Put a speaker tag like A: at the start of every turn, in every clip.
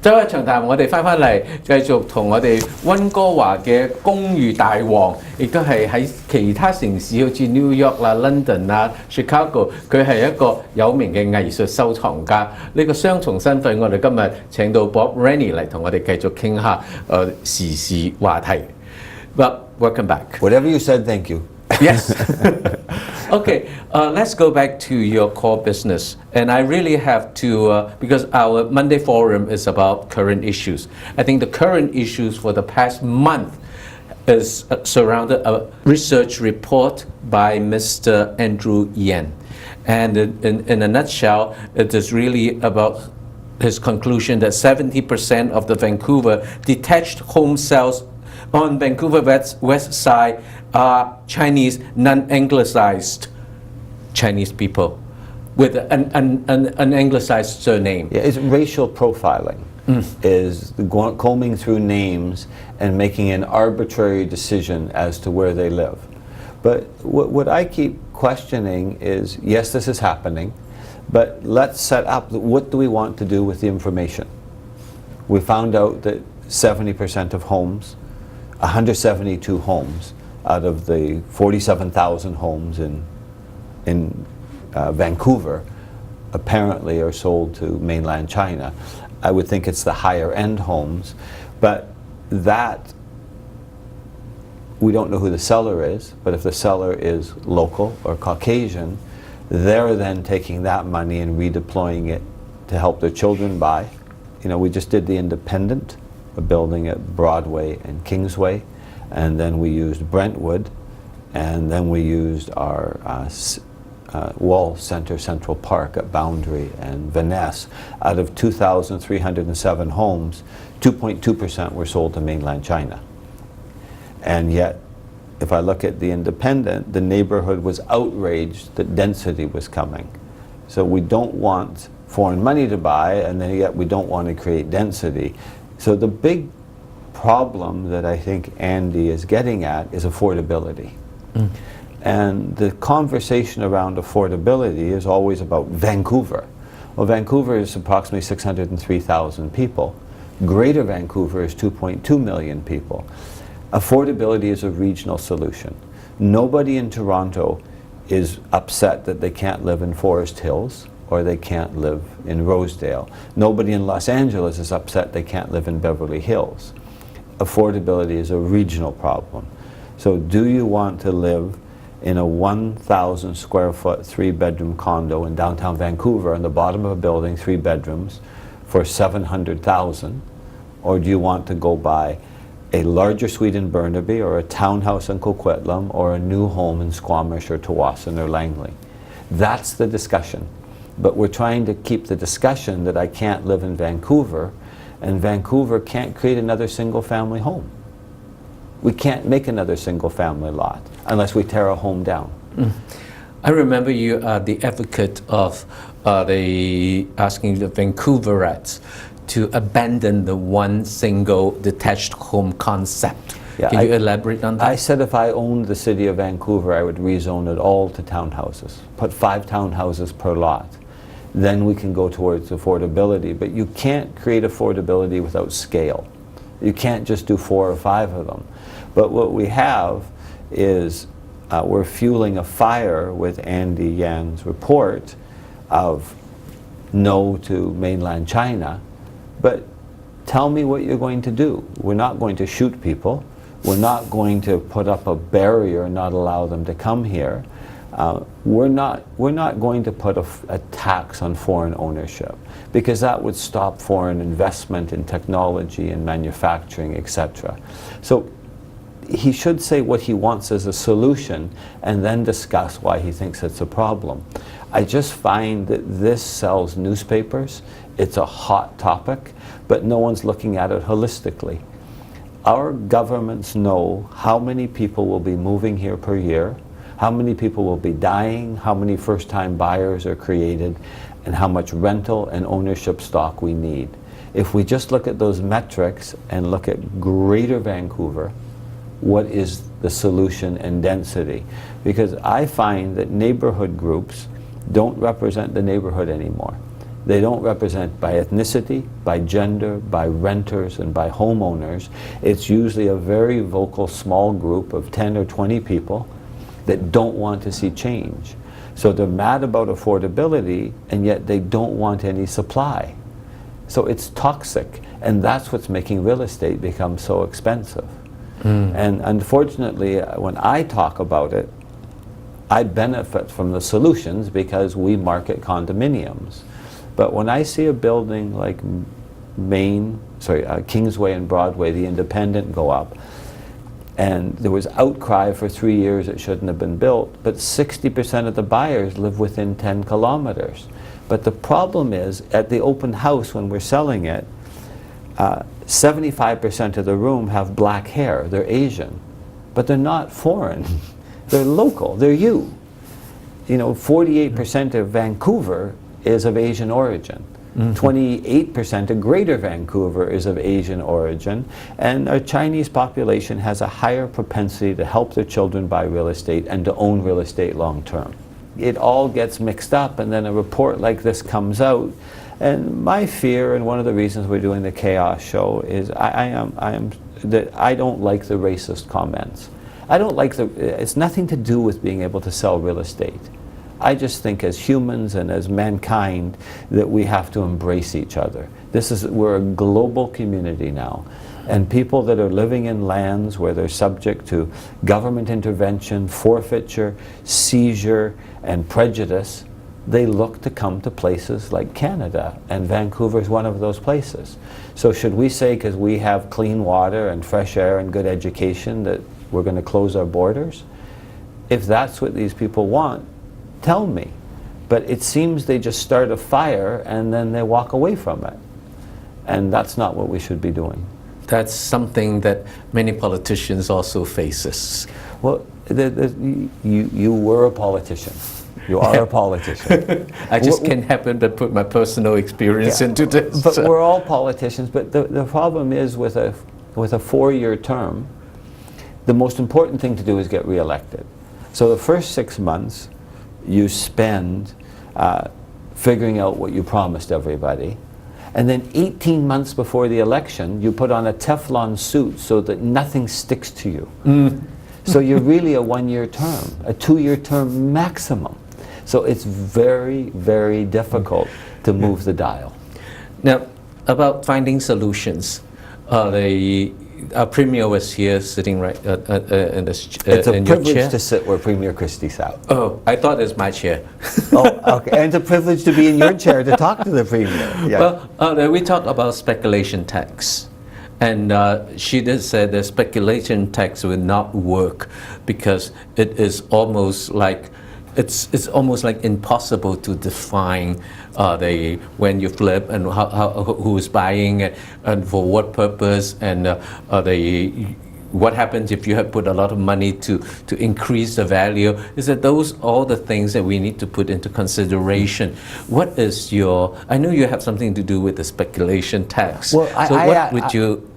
A: 周日長談，我哋翻嚟繼續同我哋溫哥華嘅公寓大王，亦都係喺其他城市好似 New York 啦、London 啊、Chicago， 佢係一個有名嘅藝術收藏家。呢個雙重身份，我哋今日請到 Rennie 嚟同我哋繼續傾下時事話題。But welcome back.
B: Whatever you said, thank you.
A: Yes. Okay, let's go back to your core business. And I really have to, because our Monday forum is about current issues. I think the current issues for the past month is surrounded a research report by Mr. Andrew Yan. And in a nutshell, it is really about his conclusion that 70% of the Vancouver detached home sales on Vancouver West Side are Chinese, non-anglicized Chinese people with an anglicized surname.
B: Yeah, it's racial profiling. Is combing through names and making an arbitrary decision as to where they live. But what I keep questioning is, yes, this is happening, but let's set up what do we want to do with the information. We found out that 70% of homes, 172 homes out of the 47,000 homes in Vancouver apparently are sold to mainland China. I would think it's the higher end homes, but that we don't know who the seller is, but if the seller is local or Caucasian, they're then taking that money and redeploying it to help their children buy. You know, we just did the Independent, a building at Broadway and Kingsway, and then we used Brentwood, and then we used our Wall Center Central Park at Boundary and Vaness. Out of 2,307 homes, 2.2% were sold to mainland China. And yet, if I look at the Independent, the neighborhood was outraged that density was coming. So we don't want foreign money to buy, and then yet we don't want to create density. So the big problem that I think Andy is getting at is affordability. And the conversation around affordability is always about Vancouver. Well, Vancouver is approximately 603,000 people. Greater Vancouver is 2.2 million people. Affordability is a regional solution. Nobody in Toronto is upset that they can't live in Forest Hills or they can't live in Rosedale. Nobody in Los Angeles is upset they can't live in Beverly Hills. Affordability is a regional problem. So do you want to live in a 1,000 square foot 3-bedroom condo in downtown Vancouver on the bottom of a building, 3 bedrooms, for $700,000? Or do you want to go buy a larger suite in Burnaby or a townhouse in Coquitlam or a new home in Squamish or Tawasin or Langley? That's the discussion. But we're trying to keep the discussion that I can't live in Vancouver, and Vancouver can't create another single family home. We can't make another single family lot unless we tear a home down.
A: I remember you are the advocate of asking the Vancouverites to abandon the one single detached home concept.
B: Yeah,
A: Can you elaborate on that?
B: I said if I owned the city of Vancouver, I would rezone it all to townhouses. Put 5 townhouses per lot. Then we can go towards affordability. But you can't create affordability without scale. You can't just do 4 or 5 of them. But what we have is we're fueling a fire with Andy Yan's report of no to mainland China. But tell me what you're going to do. We're not going to shoot people. We're not going to put up a barrier and not allow them to come here. We're not going to put a tax on foreign ownership, because that would stop foreign investment in technology and manufacturing, etc. So he should say what he wants as a solution and then discuss why he thinks it's a problem. I just find that this sells newspapers. It's a hot topic, but no one's looking at it holistically. Our governments know how many people will be moving here per year, how many people will be dying, how many first-time buyers are created, and how much rental and ownership stock we need. If we just look at those metrics and look at Greater Vancouver, what is the solution and density? Because I find that neighborhood groups don't represent the neighborhood anymore. They don't represent by ethnicity, by gender, by renters, and by homeowners. It's usually a very vocal small group of 10 or 20 people that don't want to see change. So they're mad about affordability, and yet they don't want any supply. So it's toxic, and that's what's making real estate become so expensive. And unfortunately, when I talk about it, I benefit from the solutions because we market condominiums. But when I see a building like Kingsway and Broadway, the Independent, go up, and there was outcry for 3 years it shouldn't have been built, but 60% of the buyers live within 10 kilometers. But the problem is, at the open house when we're selling it, 75% of the room have black hair. They're Asian, but they're not foreign. They're local. They're you. You know, 48% of Vancouver is of Asian origin. 28% of Greater Vancouver is of Asian origin, and our Chinese population has a higher propensity to help their children buy real estate and to own real estate long term. It all gets mixed up, and then a report like this comes out. And my fear, and one of the reasons we're doing the Chaos Show, is I don't like the racist comments. I don't like it's nothing to do with being able to sell real estate. I just think as humans and as mankind that we have to embrace each other. We're a global community now. And people that are living in lands where they're subject to government intervention, forfeiture, seizure, and prejudice, they look to come to places like Canada, and Vancouver is one of those places. So should we say because we have clean water and fresh air and good education that we're going to close our borders? If that's what these people want, tell me. But it seems they just start a fire and then they walk away from it. And that's not what we should be doing.
A: That's something that many politicians also faces.
B: Well, you were a politician. You are a politician.
A: I just can't happen to put my personal experience into this.
B: But we're all politicians. But the problem is with a 4-year term, the most important thing to do is get reelected. So the first 6 months you spend figuring out what you promised everybody. And then 18 months before the election, you put on a Teflon suit so that nothing sticks to you. So you're really a 1-year term, a 2-year term maximum. So it's very, very difficult to move the dial.
A: Now, about finding solutions, our Premier was here sitting right in this
B: It's a
A: in your chair.
B: privilege to sit where Premier Christie sat.
A: Oh, I thought it's my chair.
B: Oh, okay. And it's a privilege to be in your chair to talk to the Premier. Yeah.
A: Well, we talk about speculation tax. And she did say the speculation tax will not work because it is almost like it's almost like impossible to define when you flip and who's buying it and for what purpose and what happens if you have put a lot of money to increase the value. Is that those all the things that we need to put into consideration? What is I know you have something to do with the speculation tax.
B: Well,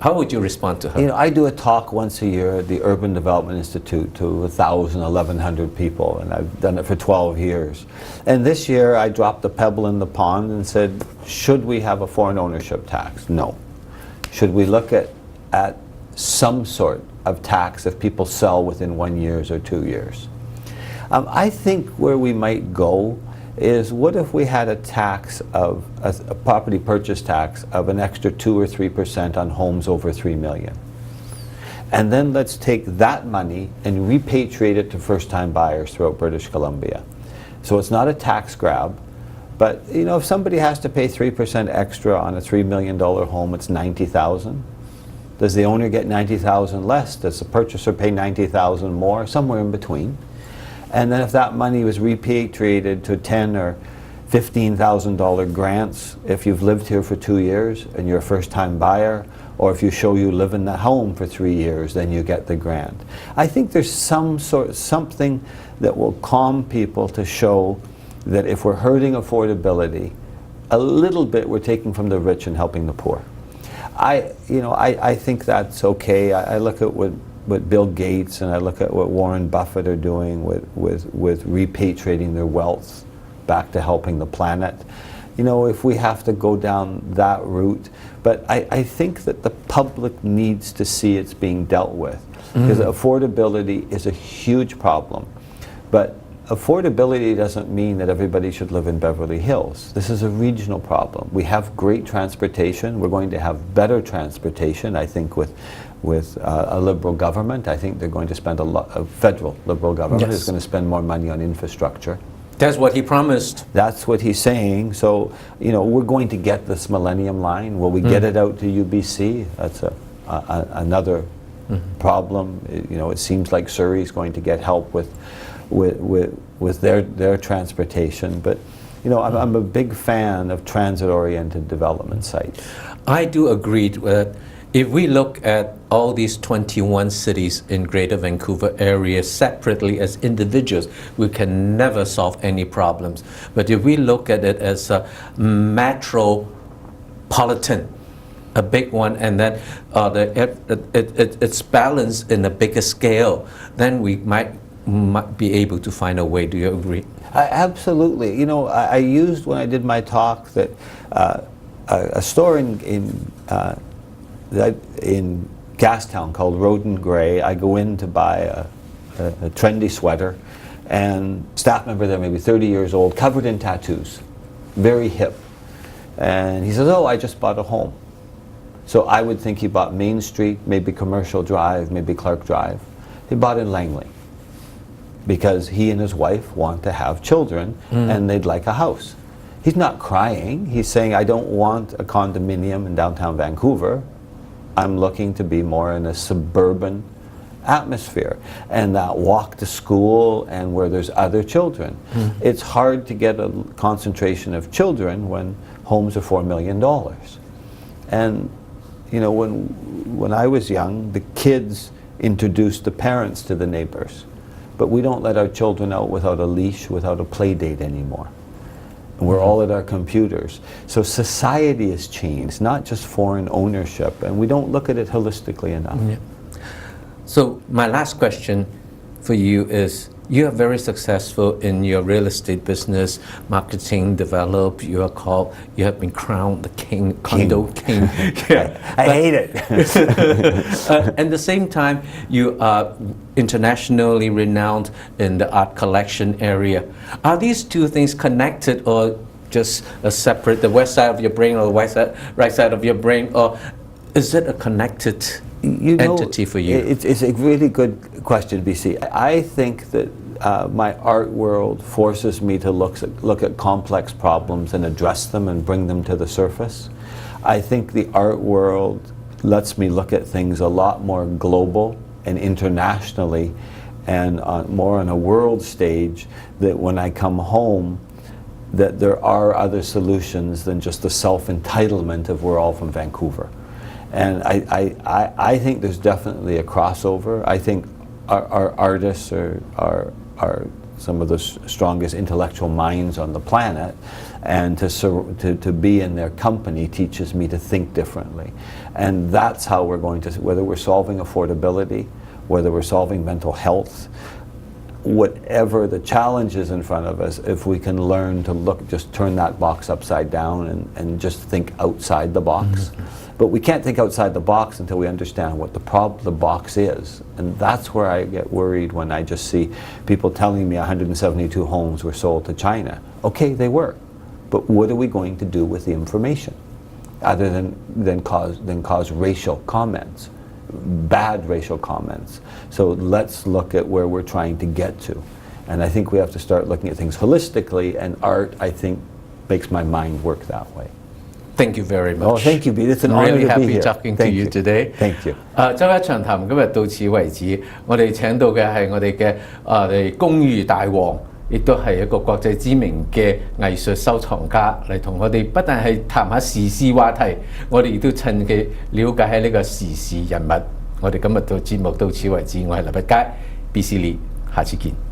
A: how would you respond to her?
B: You know, I do a talk once a year at the Urban Development Institute to 1,000, 1,100 people, and I've done it for 12 years. And this year I dropped a pebble in the pond and said, should we have a foreign ownership tax? No. Should we look at some sort of tax if people sell within 1 year or 2 years? I think where we might go is, what if we had a tax of a property purchase tax of an extra 2 or 3% on homes over $3 million, and then let's take that money and repatriate it to first-time buyers throughout British Columbia. So it's not a tax grab, but you know, if somebody has to pay 3% extra on a $3 million home, it's $90,000. Does the owner get $90,000 less? Does the purchaser pay $90,000 more? Somewhere in between. And then if that money was repatriated to $10,000 or $15,000 grants, if you've lived here for 2 years and you're a first-time buyer, or if you show you live in the home for 3 years, then you get the grant. I think there's something that will calm people to show that if we're hurting affordability, a little bit we're taking from the rich and helping the poor. I think that's okay. I look at what Bill Gates and I look at what Warren Buffett are doing with repatriating their wealth back to helping the planet. if we have to go down that route. But I think that the public needs to see it's being dealt with. Because affordability is a huge problem. But affordability doesn't mean that everybody should live in Beverly Hills. This is a regional problem. We have great transportation. We're going to have better transportation, I think, with a liberal government. I think they're going to spend a federal liberal government is going to spend more money on infrastructure.
A: That's what he promised.
B: That's what he's saying. So, we're going to get this Millennium Line. Will we get it out to UBC? That's another problem. It seems like Surrey's going to get help with their transportation. But, I'm a big fan of transit-oriented development sites.
A: I do agree that if we look at all these 21 cities in Greater Vancouver area separately as individuals, we can never solve any problems. But if we look at it as a metropolitan, a big one, and then it's balanced in a bigger scale, then we might be able to find a way. Do you agree?
B: Absolutely. I used when I did my talk that a store in Gastown called Roden Gray. I go in to buy a trendy sweater, and staff member there, maybe 30 years old, covered in tattoos, very hip. And he says, "Oh, I just bought a home." So I would think he bought Main Street, maybe Commercial Drive, maybe Clark Drive. He bought in Langley because he and his wife want to have children and they'd like a house. He's not crying. He's saying, "I don't want a condominium in downtown Vancouver. I'm looking to be more in a suburban atmosphere." And that walk to school and where there's other children. It's hard to get a concentration of children when homes are $4 million. And when I was young, the kids introduced the parents to the neighbors. But we don't let our children out without a leash, without a play date anymore. And we're all at our computers. So society has changed, not just foreign ownership, and we don't look at it holistically enough.
A: Yeah. So my last question for you is, you are very successful in your real estate business, marketing, develop. You have been crowned the condo king.
B: I hate it.
A: At the same time, you are internationally renowned in the art collection area. Are these two things connected, or just a separate, the west side of your brain or the right side of your brain, or is it a connected entity for you?
B: It's a really good question, BC. I think that my art world forces me to look at complex problems and address them and bring them to the surface. I think the art world lets me look at things a lot more global and internationally and more on a world stage, that when I come home, that there are other solutions than just the self-entitlement of we're all from Vancouver. And I think there's definitely a crossover. I think our artists are some of the strongest intellectual minds on the planet, and to be in their company teaches me to think differently. And that's how we're going to, whether we're solving affordability, whether we're solving mental health, whatever the challenge is in front of us, if we can learn to just turn that box upside down and just think outside the box. But we can't think outside the box until we understand what the box is. And that's where I get worried when I just see people telling me 172 homes were sold to China. Okay, they were. But what are we going to do with the information? Other than cause racial comments, bad racial comments. So let's look at where we're trying to get to. And I think we have to start looking at things holistically, and art, I think, makes my mind work that way.
A: Thank you very much.
B: Oh, thank you, Pete. It's an
A: I'm
B: honor
A: really
B: to be
A: happy
B: here.
A: talking to
B: Thank
A: you today.
B: Thank you.
A: 周一長談今日到此為止，我哋請到嘅係我哋嘅公寓大王，亦都係一個國際知名嘅藝術收藏家嚟同我哋不但係談下時事話題，我哋亦都趁機了解下呢個時事人物。我哋今日到節目到此為止，我係林一佳 ，BC Lee，下次見。